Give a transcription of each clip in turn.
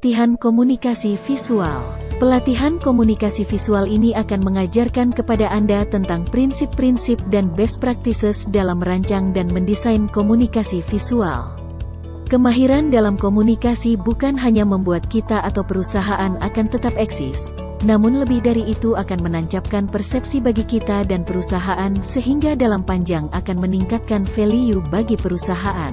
Pelatihan komunikasi visual. Pelatihan komunikasi visual ini akan mengajarkan kepada Anda tentang prinsip-prinsip dan best practices dalam merancang dan mendesain komunikasi visual. Kemahiran dalam komunikasi bukan hanya membuat kita atau perusahaan akan tetap eksis, namun lebih dari itu akan menancapkan persepsi bagi kita dan perusahaan sehingga dalam panjang akan meningkatkan value bagi perusahaan.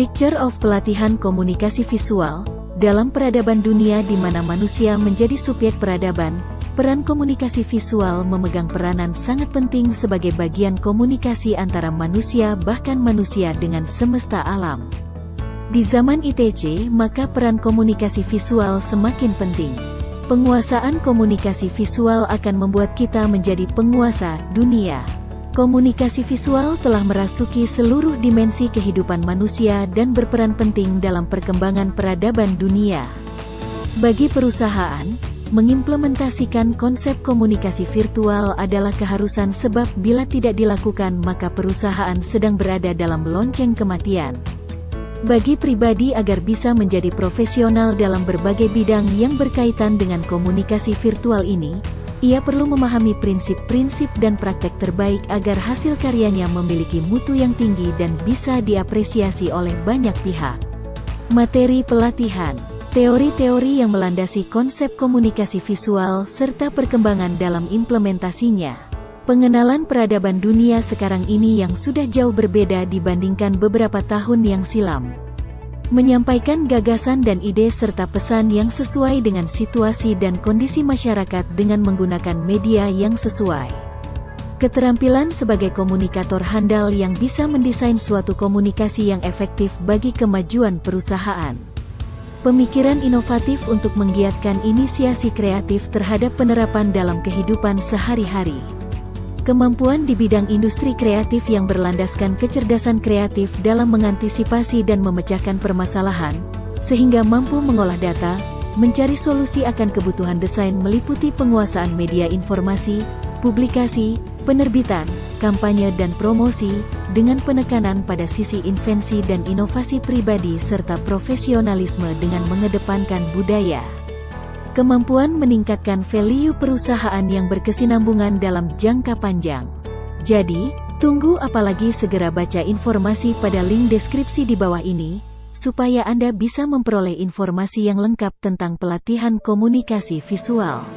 Picture of pelatihan komunikasi visual. Dalam peradaban dunia di mana manusia menjadi subjek peradaban, peran komunikasi visual memegang peranan sangat penting sebagai bagian komunikasi antara manusia bahkan manusia dengan semesta alam. Di zaman ITC, maka peran komunikasi visual semakin penting. Penguasaan komunikasi visual akan membuat kita menjadi penguasa dunia. Komunikasi visual telah merasuki seluruh dimensi kehidupan manusia dan berperan penting dalam perkembangan peradaban dunia. Bagi perusahaan, mengimplementasikan konsep komunikasi virtual adalah keharusan sebab bila tidak dilakukan maka perusahaan sedang berada dalam lonceng kematian. Bagi pribadi agar bisa menjadi profesional dalam berbagai bidang yang berkaitan dengan komunikasi virtual ini, ia perlu memahami prinsip-prinsip dan praktek terbaik agar hasil karyanya memiliki mutu yang tinggi dan bisa diapresiasi oleh banyak pihak. Materi pelatihan, teori-teori yang melandasi konsep komunikasi visual serta perkembangan dalam implementasinya. Pengenalan peradaban dunia sekarang ini yang sudah jauh berbeda dibandingkan beberapa tahun yang silam. Menyampaikan gagasan dan ide serta pesan yang sesuai dengan situasi dan kondisi masyarakat dengan menggunakan media yang sesuai. Keterampilan sebagai komunikator handal yang bisa mendesain suatu komunikasi yang efektif bagi kemajuan perusahaan. Pemikiran inovatif untuk menggiatkan inisiasi kreatif terhadap penerapan dalam kehidupan sehari-hari. Kemampuan di bidang industri kreatif yang berlandaskan kecerdasan kreatif dalam mengantisipasi dan memecahkan permasalahan, sehingga mampu mengolah data, mencari solusi akan kebutuhan desain meliputi penguasaan media informasi, publikasi, penerbitan, kampanye dan promosi, dengan penekanan pada sisi invensi dan inovasi pribadi serta profesionalisme dengan mengedepankan budaya. Kemampuan meningkatkan value perusahaan yang berkesinambungan dalam jangka panjang. Jadi, tunggu apalagi segera baca informasi pada link deskripsi di bawah ini, supaya Anda bisa memperoleh informasi yang lengkap tentang pelatihan komunikasi visual.